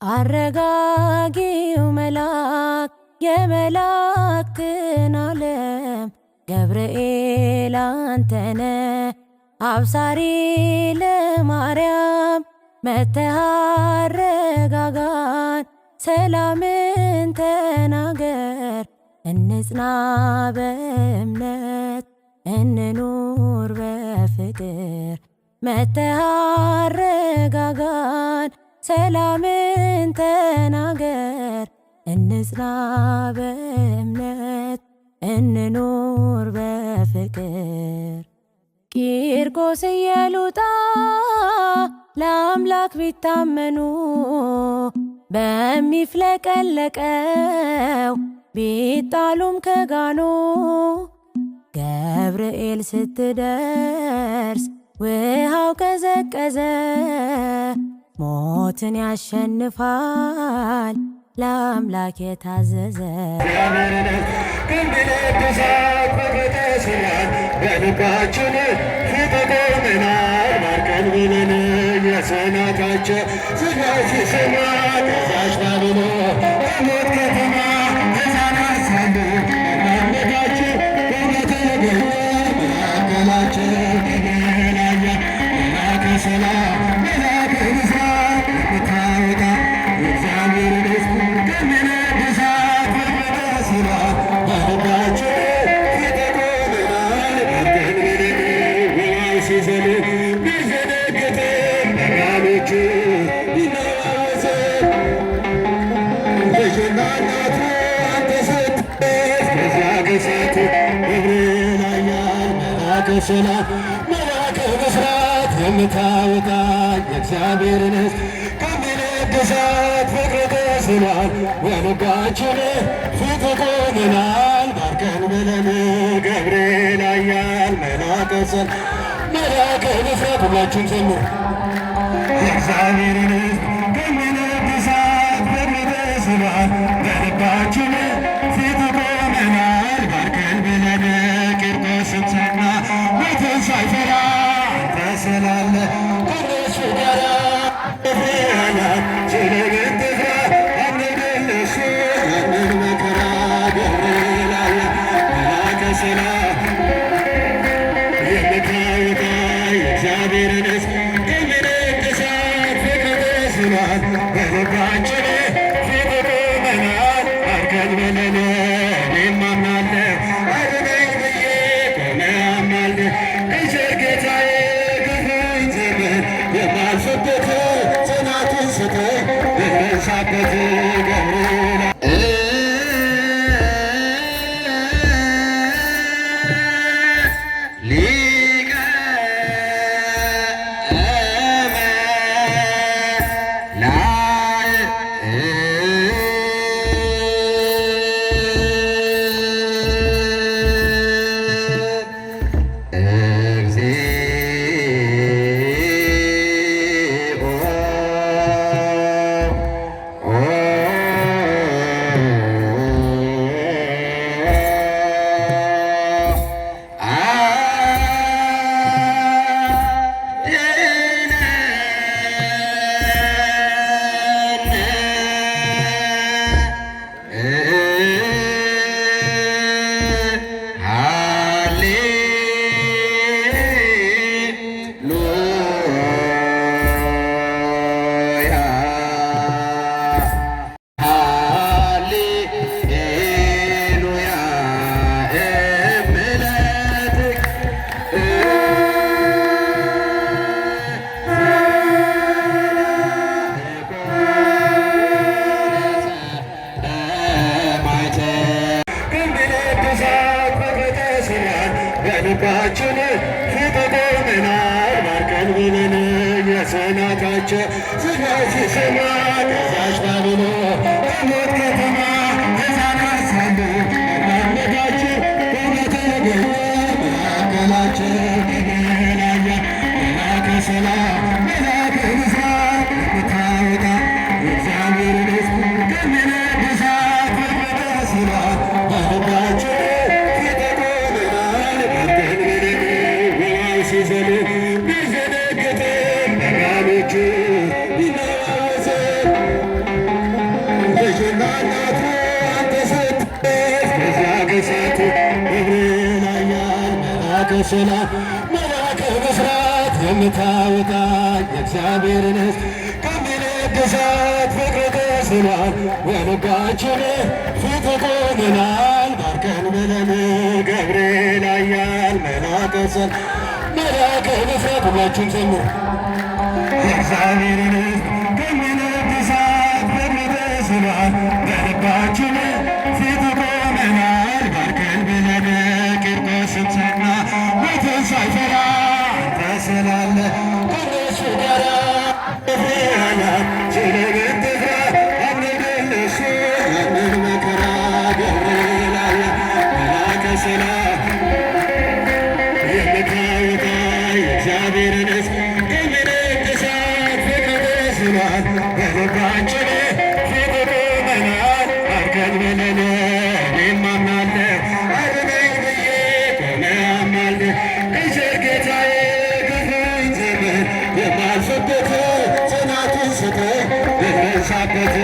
አረጋጊው መልአክ የመላእክትን ዓለም ገብርኤል አንተነ አብሳሪ ለማርያም መጥተህ አረጋጋን ሰላምን ተናገር እንጽና በእምነት እንኑር በፍቅር መጥተህ አረጋጋን ሰላምን ተናገር እንጽና በእምነት እንኑር በፍቅር ቂርቆስ ኢየሉጣ ለአምላክ ቢታመኑ በሚፍለቀለቀው ቢጣሉም ከጋኑ ገብርኤል ስትደርስ ውሃው ቀዘቀዘ ሞትን ያሸንፋል ለአምላክ የታዘዘ በልባችን ፍቅርናል ማርከን ብለን የሰናታቸው ስላሴ ስማ ከዛች ባብሎ ሞት ከተማ ተዛናሳሉ ማመዳችን በመተገኘ መካከላችን ገላያ መላከ ሰላም መላከ ምስራቅ የምታወጣ የእግዚአብሔር ሕዝብ ከሚነድሳት ወደ ስራ በልባችን ሰላም መላከ ምስራት የምታወጣ የእግዚአብሔርን ሕዝብ ከሚነድሳት ፍቅር ተስሏል በልባችን ፊት ቆመናል ባርከን ብለን ገብርኤል ኃያል መላከ ሰላም መላከ ምስራት ሁላችሁም ዘምሩ የእግዚአብሔርን ሕዝብ ከሚነድሳት ፍቅር ተስሏል በልባችን ፊት ቆመናል ባርከን ብለን ቂርቆስም ጸና ሞትን ሳይፈራ አንተ ስላለ ከእነሱ ጋር ያላት ስለምን ትፍራ አንመለሱ ያንን መከራ ገብርኤል ኃያል መላከ ሰላም የምታወጣ የእግዚአብሔርን ሕዝብ ከሚነድሳት ፍቅር ተስሏል በልባችን ፊት ቆመናል ባርከን ብለን እኔም አምናለሁ አድነኝ ብዬ ቆሜ አምናለሁ ከቸር ጌታዬ ክፉኝ ዘመን የማልፍበት ጽናትን ስጠኝ ብነሳበት ገብርኤል ሊቀ በልባችን ፊት ቆመናል ባርከን ብለን የሰናታቸው ስላሴ ስማ ከዛች ባብሎ ሞት ከተማ ተዛናሳሉ ማመዳችን በመተገኘ መካከላችን ገላያ መላከ ሰላም መላከ ምስራቅ የምታወጣ የእግዚአብሔርን ሕዝብ ከሚነድሳት ፍቅር ተስሏል በልባችን ቢዘነግጥ በጋኖቹ ቢናወዘ መላከ ሰላም መላከ ብስራት የምታወጣ የእግዚአብሔርን ሕዝብ ከሚነድ እሳት ፍቅር ተስሏል። በልባችን ፊት ቆመናል ባርከን ብለን ገብርኤል ኃያል መላከ ሰላም መላከ ብስራት ሁላችሁም ዘምሩ። የእግዚአብሔርን ሕዝብ ከሚነድ እሳት ፍቅር ተስሏል። በልባችን ፊት ቆመናል ባርከን ብለን ቂርቆስን ሰማ ሞትን ሳይፈራ አንተ ስላለ ከነሱ ጋራ ያናት ስለምትፍራ አምነደለሱ ያንን መከራ ገብርኤል ኃያል መላከ ሰላም የምታወጣ የእግዚአብሔርን ሕዝብ ከሚነድ እሳት ፍቅር ተስሏል። በልባችን ፊት ቆመናል ባርከን ብለን እኔም አምናለሁ አድነኝ ብዬ ቆሜ አምናለሁ። እጅግ ጌታዬ ክፉኝ ዘመን የማልፍበት ጽናትን ስጠኝ ልነሳበት